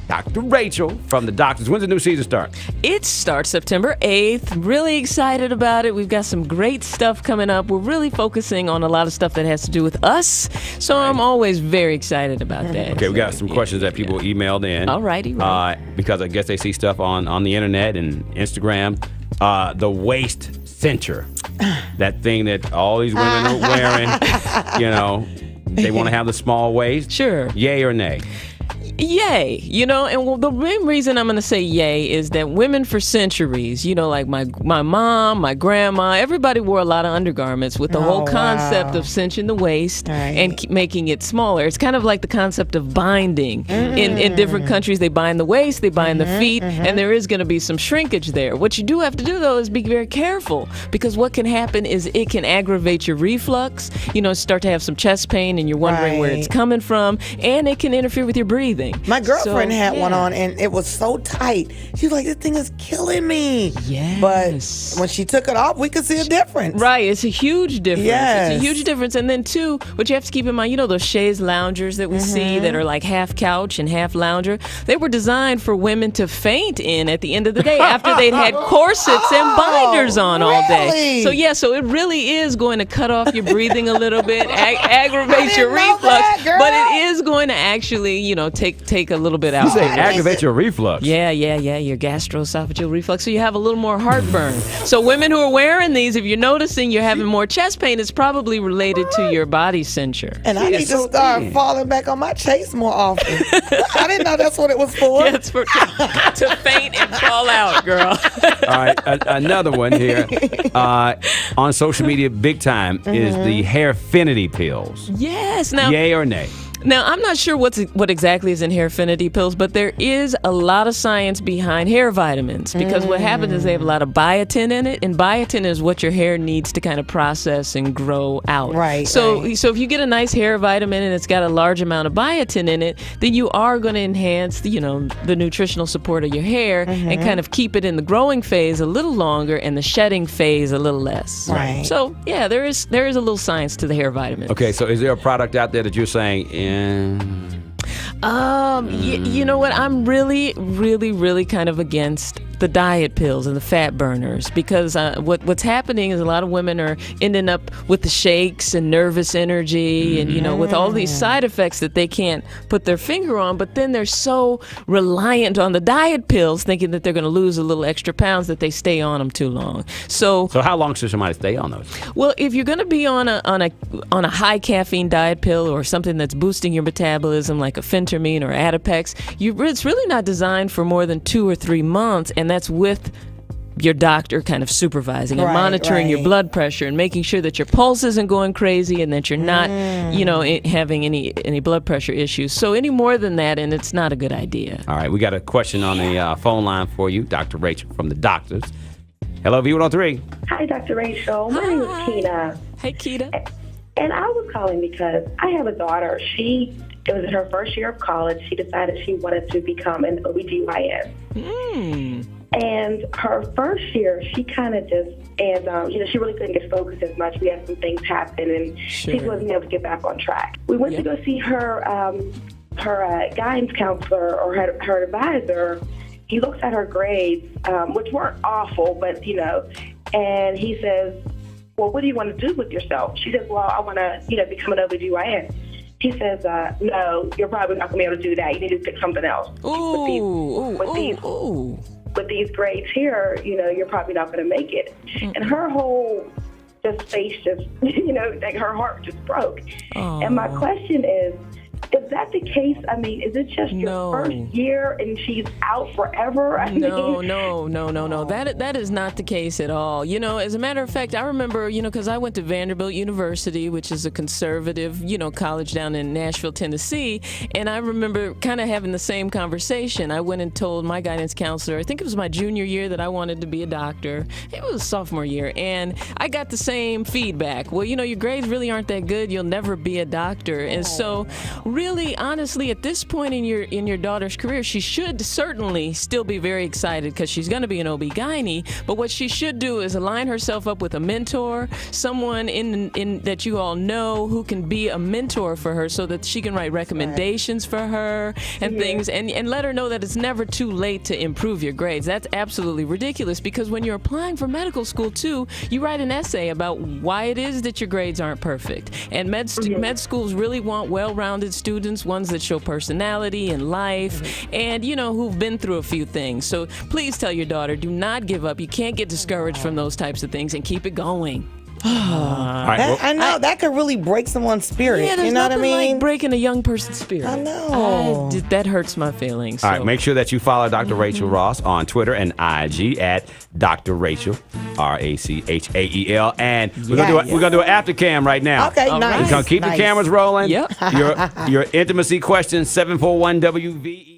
Dr. Rachael from the Doctors. When's the new season start? It starts September 8th. Really excited about it. We've got some great stuff coming up. We're really focusing on a lot of stuff that has to do with us. So I'm always very excited about that. Okay, we got some questions that people emailed in. All righty. Because I guess they see stuff on the internet and Instagram. The waist cincher. That thing that all these women are wearing. They want to have the small waist. Sure. Yay or nay? Yay. And the main reason I'm going to say yay is that women for centuries, like my mom, my grandma, everybody wore a lot of undergarments with the whole concept of cinching the waist and making it smaller. It's kind of like the concept of binding. In different countries, they bind the waist, they bind the feet, and there is going to be some shrinkage there. What you do have to do, though, is be very careful, because what can happen is it can aggravate your reflux, start to have some chest pain and you're wondering where it's coming from, and it can interfere with your breathing. My girlfriend had one on, and it was so tight. She was like, this thing is killing me. Yes. But when she took it off, we could see a difference. Right. It's a huge difference. Yes. It's a huge difference. And then, too, what you have to keep in mind, those chaise loungers that we see that are like half couch and half lounger, they were designed for women to faint in at the end of the day after they'd had corsets and binders on all day. So it really is going to cut off your breathing a little bit, aggravate your reflux, but it is going to actually, take a little bit out. You say aggravate your reflux. Yeah, your gastroesophageal reflux. So you have a little more heartburn. So women who are wearing these, if you're noticing you're having more chest pain, it's probably related to your body cincher. And I need to start falling back on my chase more often. I didn't know that's what it was for. Yeah, it's for to faint and fall out, girl. All right, another one here. On social media, big time, is the Hairfinity pills. Yes. Now, yay or nay? Now, I'm not sure what exactly is in Hairfinity pills, but there is a lot of science behind hair vitamins, because what happens is they have a lot of biotin in it, and biotin is what your hair needs to kind of process and grow out. Right. So if you get a nice hair vitamin and it's got a large amount of biotin in it, then you are going to enhance the nutritional support of your hair and kind of keep it in the growing phase a little longer and the shedding phase a little less. Right. So yeah, there is a little science to the hair vitamins. Okay, so is there a product out there that you're saying, you know what? I'm really, really, really kind of against the diet pills and the fat burners, because what's happening is a lot of women are ending up with the shakes and nervous energy and, with all these side effects that they can't put their finger on, but then they're so reliant on the diet pills, thinking that they're going to lose a little extra pounds, that they stay on them too long. So how long should somebody stay on those? Well, if you're going to be on a high caffeine diet pill or something that's boosting your metabolism, like a phentermine or Adipex, it's really not designed for more than 2 or 3 months, and that's with your doctor kind of supervising and monitoring your blood pressure and making sure that your pulse isn't going crazy and that you're not, having any blood pressure issues. So any more than that, and it's not a good idea. All right, we got a question on the phone line for you, Dr. Rachael from the Doctors. Hello, V103. Hi, Dr. Rachael. My name is Keena. Hey, Keena. And I was calling because I have a daughter. It was in her first year of college. She decided she wanted to become an OBGYN. And her first year, she kind of she really couldn't get focused as much. We had some things happen, and she wasn't able to get back on track. We went to go see her guidance counselor or her advisor. He looks at her grades, which weren't awful, but, and he says, well, what do you want to do with yourself? She says, well, I want to, become an OBGYN. He says, no, you're probably not going to be able to do that. You need to pick something else. With these grades here, you're probably not going to make it. And her whole face like her heart just broke. And my question is that the case? I mean, is it just your first year and she's out forever? No. That is not the case at all. As a matter of fact, I remember, because I went to Vanderbilt University, which is a conservative, college down in Nashville, Tennessee, and I remember kind of having the same conversation. I went and told my guidance counselor, I think it was my junior year, that I wanted to be a doctor. It was sophomore year, and I got the same feedback. Well, your grades really aren't that good. You'll never be a doctor. And so really, honestly, at this point in your daughter's career, she should certainly still be very excited because she's going to be an OB-GYN. But what she should do is align herself up with a mentor, someone in that you all know who can be a mentor for her, so that she can write recommendations for her and things, and let her know that it's never too late to improve your grades. That's absolutely ridiculous, because when you're applying for medical school too, you write an essay about why it is that your grades aren't perfect. And med schools really want well-rounded students, ones that show personality and life, and who've been through a few things. So please tell your daughter, do not give up. You can't get discouraged from those types of things, and keep it going. All right, well, I know that could really break someone's spirit. Yeah, there's you know what I nothing mean? like breaking a young person's spirit. I know. That hurts my feelings. all right, make sure that you follow Dr. Rachael Ross on Twitter and IG at Dr. Rachael, Rachael. And we're gonna do an after cam right now. Okay, All nice. right. We're gonna keep the nice. cameras rolling. Yep. Your intimacy questions, 741 WVE.